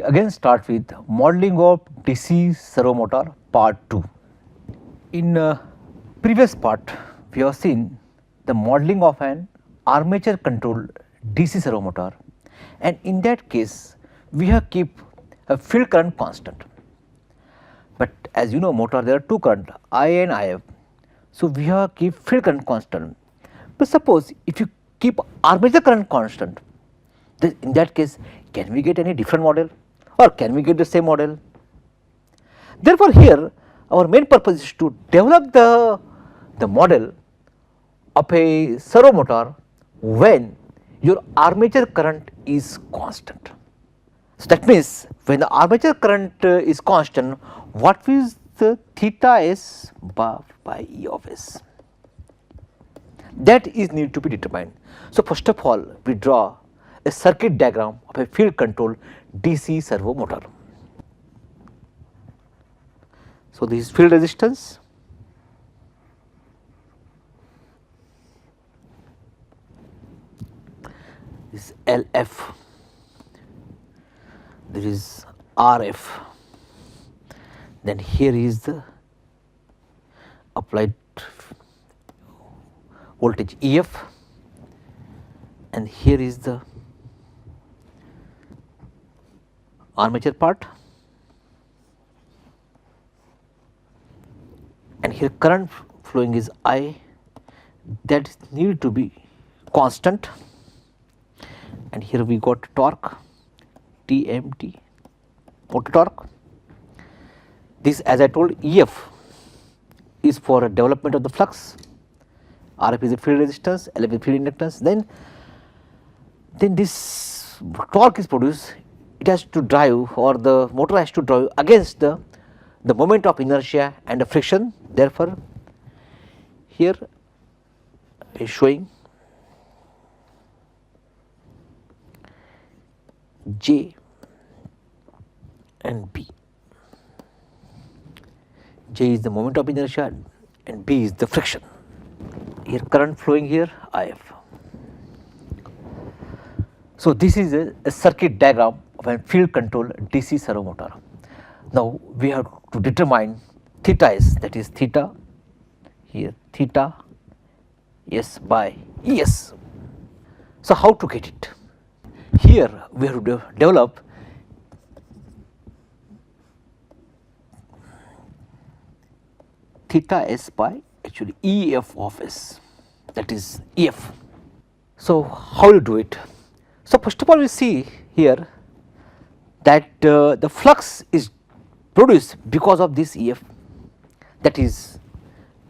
again start with modeling of DC servo motor part 2. In previous part we have seen the modeling of an armature controlled DC servo motor, and in that case we have keep a field current constant. But as you know, motor there are two current I and IF, so we have keep field current constant. But suppose if you keep armature current constant, then in that case can we get any different model or can we get the same model? Therefore, here our main purpose is to develop the model of a servo motor when your armature current is constant. So, that means when the armature current is constant, what is the theta s by E of s? That is need to be determined. So, first of all we draw a circuit diagram of a field controlled DC servo motor. So, this is field resistance, this is LF, there is RF, then here is the applied voltage EF, and here is the armature part, and here current flowing is I, that need to be constant, and here we got torque TMT, motor torque. This, as I told, EF is for development of the flux, RF is a field resistance, LF is field inductance. Then this torque is produced, it has to drive, or the motor has to drive against the moment of inertia and the friction. Therefore, here is showing J and B. J is the moment of inertia and B is the friction. Here current flowing here IF. So, this is a circuit diagram of a field controlled DC servo motor. Now, we have to determine theta s, that is theta, here theta s by Es. So, how to get it? Here we have to develop theta s by actually EF of s, that is EF. So, how you do it? So, first of all we see here that the flux is produced because of this EF, that is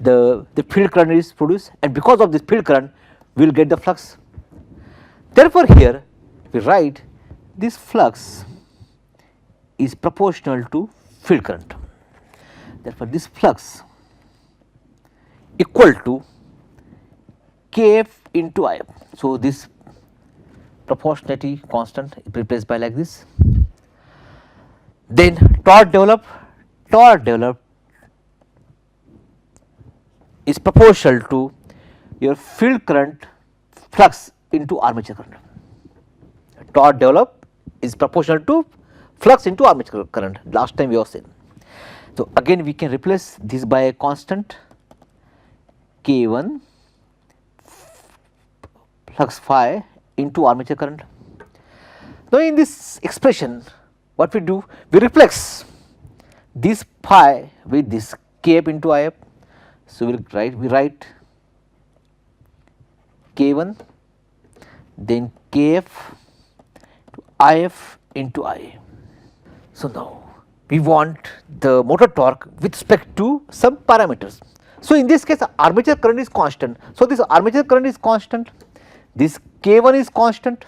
the field current is produced, and because of this field current we will get the flux. Therefore, here we write this flux is proportional to field current. Therefore, this flux equal to Kf into If. So, this proportionality constant is replaced by like this. Then torque developed is proportional to your field current flux into armature current. Torque developed is proportional to flux into armature current, last time we have seen. So, again we can replace this by a constant K1 flux phi into armature current. Now, in this expression what we do, we replace this phi with this Kf into If. So, we write K1 then Kf to If into I. So, now we want the motor torque with respect to some parameters. So, in this case armature current is constant. So, this armature current is constant, this K1 is constant,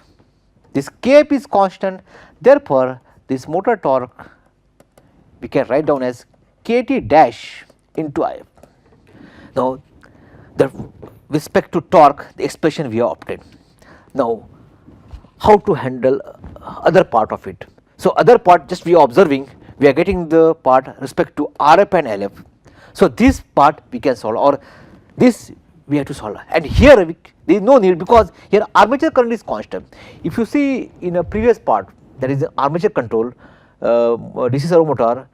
this Kf is constant. Therefore, this motor torque we can write down as Kt dash into If. Now, with respect to torque, the expression we have obtained. Now, how to handle other part of it? So, other part just we are observing, we are getting the part respect to RF and LF. So, this part we can solve, or this we have to solve, and here there is no need, because here armature current is constant. If you see in a previous part, that is the armature control, DC servo motor,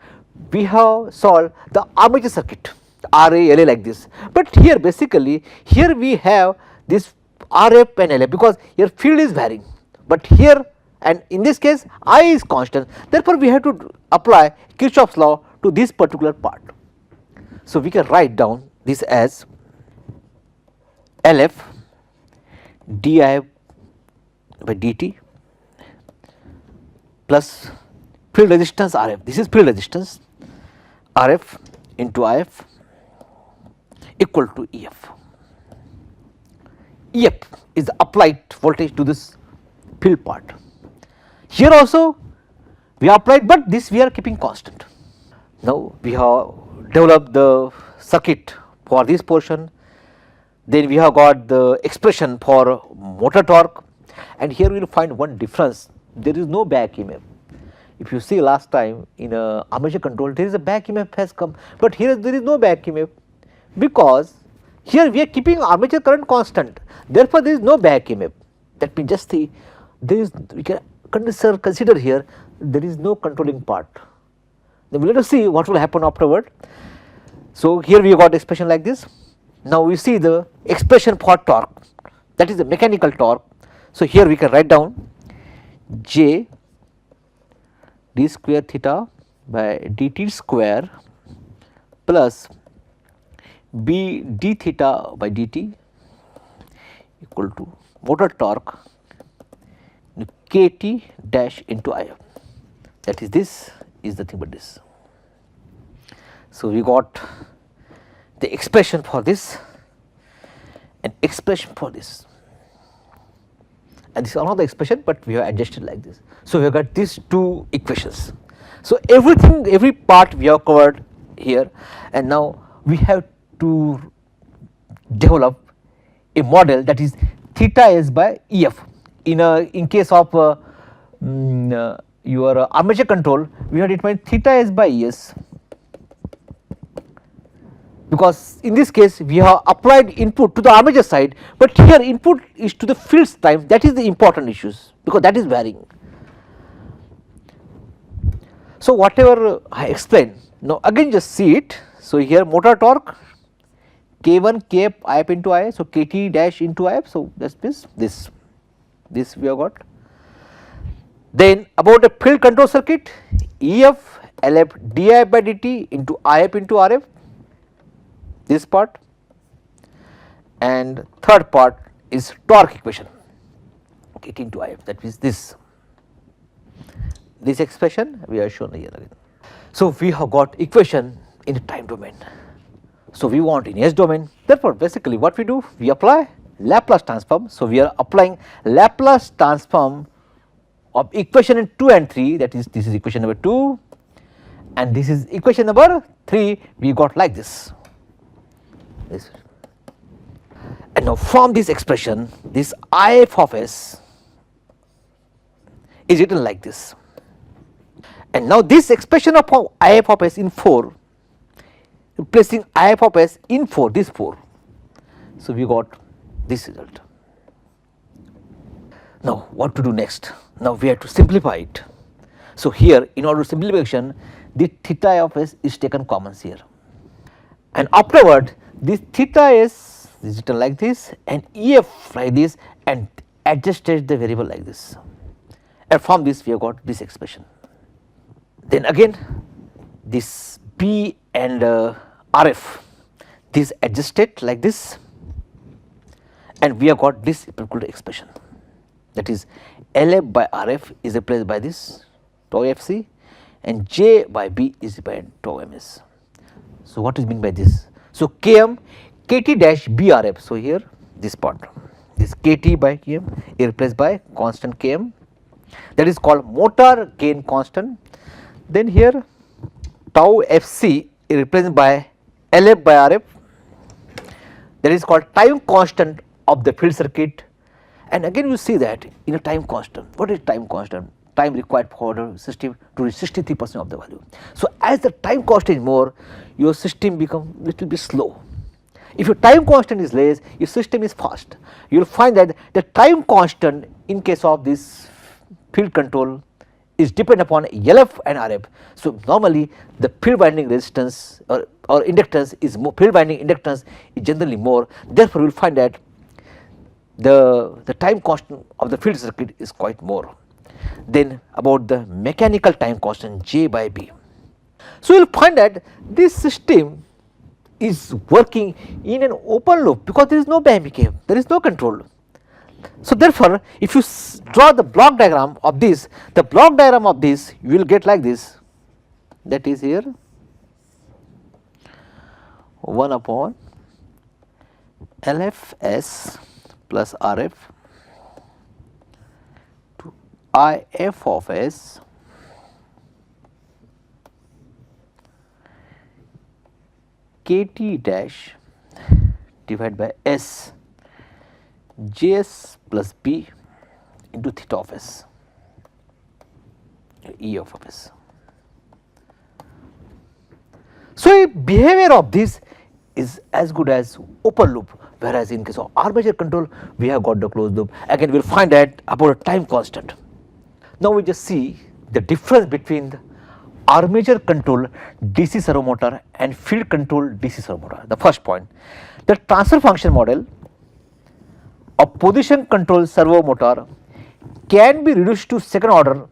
we have solved the armature circuit RA, LA like this. But here basically here we have this RF and LA because here field is varying, but here and in this case I is constant, therefore we have to apply Kirchhoff's law to this particular part. So we can write down this as LF di by dt plus field resistance RF, this is field resistance RF into IF equal to EF. EF is the applied voltage to this field part. Here also we applied, but this we are keeping constant. Now we have developed the circuit for this portion, then we have got the expression for motor torque, and here we will find one difference, there is no back EMF. If you see last time in a armature control there is a back EMF has come, but here there is no back EMF because here we are keeping armature current constant, therefore there is no back EMF. That means just see there is, we can consider here there is no controlling part. Then let us see what will happen afterward. So here we got expression like this. Now we see the expression for torque, that is the mechanical torque. So here we can write down J d square theta by dt square plus B d theta by dt equal to motor torque Kt dash into I. That is, this is the thing but this. So we got the expression for this and expression for this, and this is another expression, but we have adjusted like this. So we have got these two equations. So everything, every part we have covered here, and now we have to develop a model that is theta s by EF. In case of your armature control, we have determined theta s by Es, because in this case we have applied input to the armature side, but here input is to the fields time, that is the important issues because that is varying. So whatever I explained, now again just see it. So here motor torque K1 Kf IF into I, so Kt dash into IF, so that means this we have got. Then about the field control circuit, EF LF di by dt into IF into RF, this part, and third part is torque equation Kt into IF, that means this expression we have shown here again. So we have got equation in the time domain, so we want in S domain, therefore basically what we do, we apply Laplace transform. So we are applying Laplace transform of equation in 2 and 3, that is, this is equation number 2 and this is equation number 3, we got like this. And now from this expression, this IF of S is written like this, and now this expression of IF of S in 4, replacing IF of S in 4, this 4, so we got this result. Now what to do next? Now we have to simplify it. So here in order to simplification, the theta of S is taken commons here, and afterward this theta S is written like this and EF like this and adjusted the variable like this, and from this we have got this expression. Then again this B and RF, this adjusted like this, and we have got this particular expression, that is LF by RF is replaced by this tau FC and J by B is by tau MS. So what is meant by this? So Km Kt dash BRF, so here this part, this Kt by Km is replaced by constant Km, that is called motor gain constant. Then here tau FC is replaced by LF by RF, that is called time constant of the field circuit. And again you see that in a time constant, what is time constant? Time required for the system to reach 63% of the value. So as the time constant is more, your system becomes little bit slow. If your time constant is less, your system is fast. You will find that the time constant in case of this field control is depend upon LF and RF. So normally the field winding resistance or inductance is more, field winding inductance is generally more, therefore you will find that the time constant of the field circuit is quite more. Then about the mechanical time constant J by B. So you will find that this system is working in an open loop because there is no BMK, there is no control. So therefore, if you draw the block diagram of this, the block diagram of this you will get like this, that is here 1 upon LFS plus RF to IF of S KT dash divided by S Js plus B into theta of S, E of S. So, a behavior of this is as good as open loop, whereas in case of armature control we have got the closed loop. Again we will find that about a time constant. Now we just see the difference between the armature control DC servo motor and field control DC servo motor. The first point, the transfer function model a position control servo motor can be reduced to second order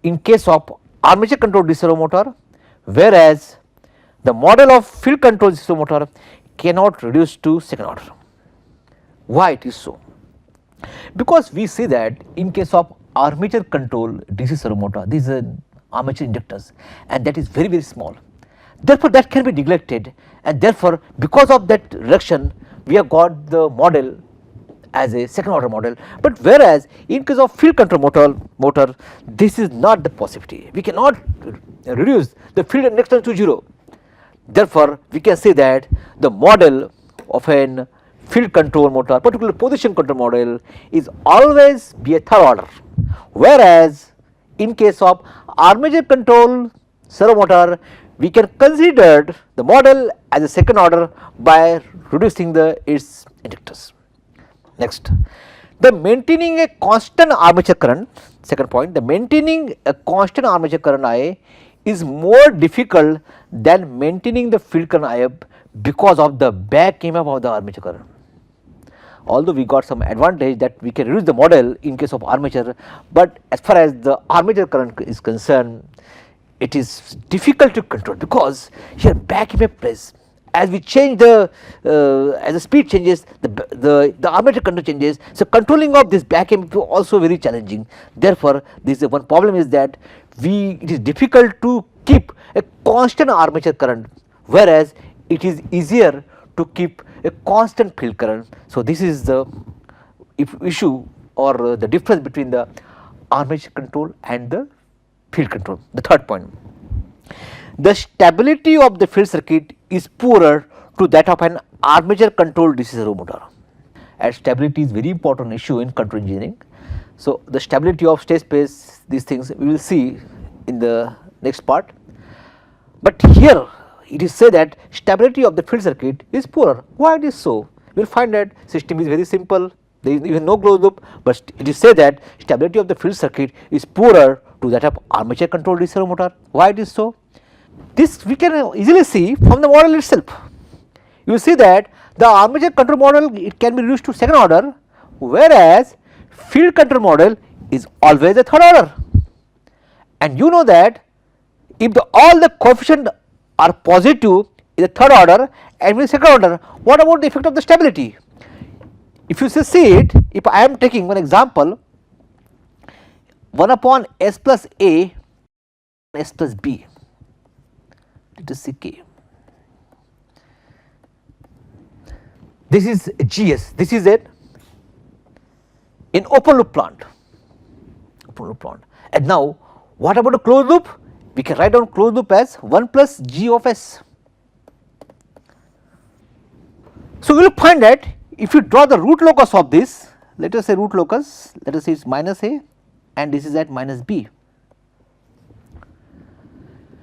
in case of armature control DC servo motor, whereas the model of field control DC servo motor cannot reduce to second order. Why it is so? Because we see that in case of armature control DC servo motor, this is an armature inductance and that is very, very small. Therefore, that can be neglected, and therefore, because of that reduction we have got the model as a second order model. But whereas in case of field control motor this is not the possibility, we cannot reduce the field inductance to 0. Therefore, we can say that the model of an field control motor, particularly position control model, is always be a third order, whereas in case of armature control servo motor we can consider the model as a second order by reducing its inductance. Next, the maintaining a constant armature current, second point, the maintaining a constant armature current IA is more difficult than maintaining the field current IF because of the back EMF of the armature current. Although we got some advantage that we can reduce the model in case of armature, but as far as the armature current is concerned, it is difficult to control because here back EMF plays. As we change the as the speed changes, the armature current changes. So controlling of this back EMF is also very challenging. Therefore, this is one problem is that it is difficult to keep a constant armature current, whereas it is easier to keep a constant field current. So this is the issue or the difference between the armature control and the field control. The third point, the stability of the field circuit is poorer to that of an armature controlled DC servo motor. And stability is very important issue in control engineering. So the stability of state space, these things we will see in the next part. But here it is said that stability of the field circuit is poorer. Why it is so? We will find that system is very simple, there is even no closed loop, but it is said that stability of the field circuit is poorer to that of armature controlled DC servo motor. Why it is so? This we can easily see from the model itself. You will see that the armature control model, it can be reduced to second order, whereas field control model is always a third order. And you know that if all the coefficients are positive in the third order and in the second order, what about the effect of the stability? If you see it, if I am taking one example, 1 upon S plus A, S plus B, let us see K. This is GS, this is it in open loop plant, and now what about a closed loop? We can write down closed loop as 1 plus G of S. So we will find that if you draw the root locus of this, let us say root locus, let us say it is minus A and this is at minus B.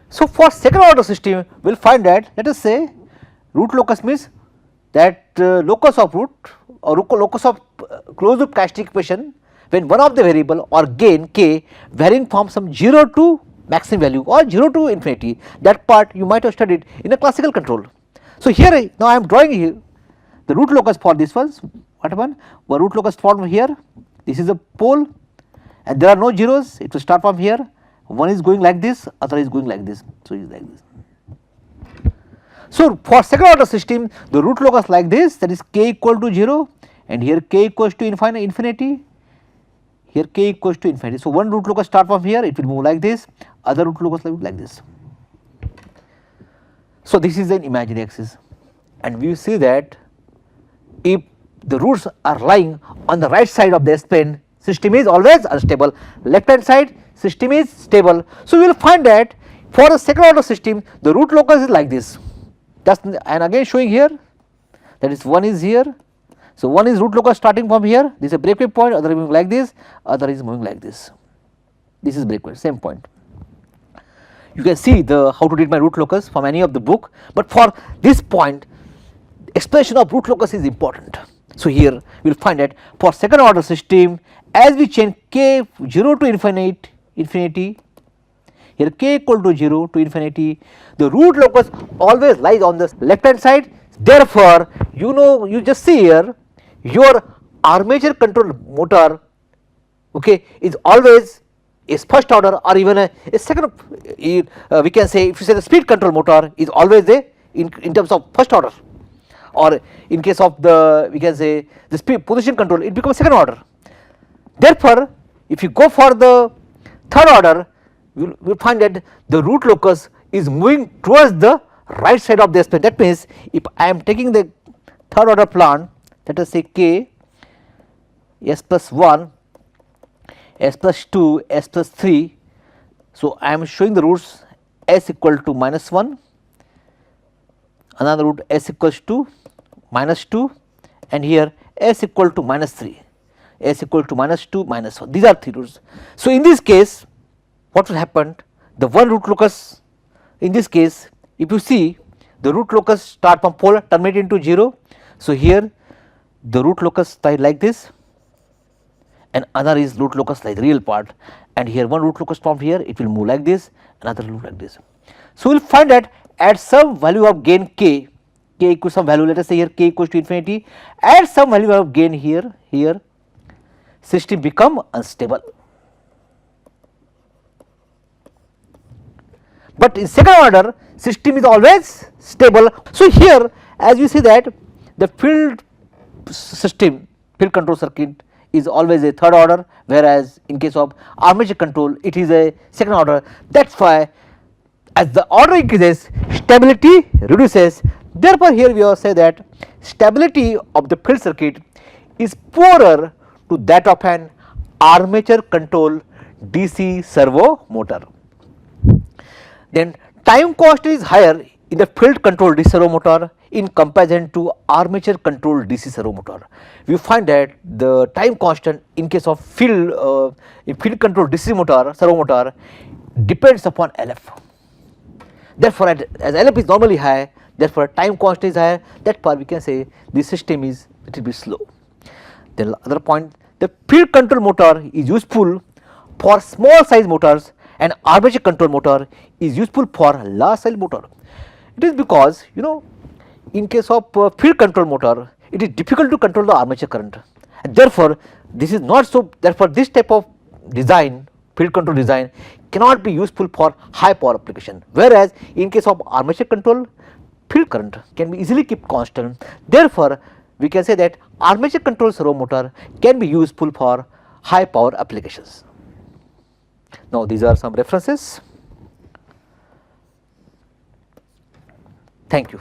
So for second order system we will find that, let us say root locus means that locus of root or locus of closed loop characteristic equation when one of the variable or gain k varying from some 0 to maximum value or 0 to infinity, that part you might have studied in a classical control. So, here now I am drawing here the root locus for this ones. What happened? One root locus formed here, this is a pole and there are no zeros, it will start from here, one is going like this, other is going like this, so it is like this. So, for second order system the root locus like this, that is k equal to 0 and here k equals to infinity, here k equals to infinity. So, one root locus start from here, it will move like this, other root locus like this. So, this is an imaginary axis and we see that if the roots are lying on the right side of the S plane, system is always unstable, left hand side system is stable. So, we will find that for the second order system the root locus is like this, that is, and again showing here, that is one is here. So, one is root locus starting from here, this is a breakaway point, other is moving like this, other is moving like this, this is breakaway, same point. You can see the how to read my root locus from any of the book, but for this point expression of root locus is important. So, here we will find that for second order system as we change k 0 to infinity, here k equal to 0 to infinity, the root locus always lies on the left hand side. Therefore, you know, you just see here your armature control motor, okay, is always a first order or even a second, we can say if you say the speed control motor is always a in terms of first order, or in case of the we can say the speed position control it becomes second order. Therefore, if you go for the third order you will find that the root locus is moving towards the right side of the S plane. That means if I am taking the third order plan, let us say k s plus 1 s plus 2 s plus 3. So, I am showing the roots s equal to minus 1, another root s equals to minus 2 and here s equal to minus 3, s equal to minus 2 minus 1, these are 3 roots. So, in this case what will happen, the one root locus in this case if you see the root locus start from pole terminate into 0. So, here the root locus start like this and another is root locus like the real part, and here one root locus from here it will move like this, another move like this. So, we will find that at some value of gain k equals some value, let us say here k equals to infinity, at some value of gain here system become unstable. But in second order system is always stable. So, here as you see that the field system, field control circuit is always a third order, whereas in case of armature control it is a second order. That is why as the order increases stability reduces. Therefore, here we will say that stability of the field circuit is poorer to that of an armature control DC servo motor. Then time constant is higher in the field control DC servo motor in comparison to armature control DC servo motor. We find that the time constant in case of field control DC motor servo motor depends upon LF. Therefore, as LF is normally high, therefore time constant is higher, that part we can say the system is little bit slow. The other point, the field control motor is useful for small size motors and armature control motor is useful for large size motor. It is because you know in case of field control motor it is difficult to control the armature current, and therefore this is not so, therefore this type of design, field control design cannot be useful for high power application, whereas in case of armature control field current can be easily kept constant. Therefore, we can say that armature control servo motor can be useful for high power applications. Now, these are some references. Thank you.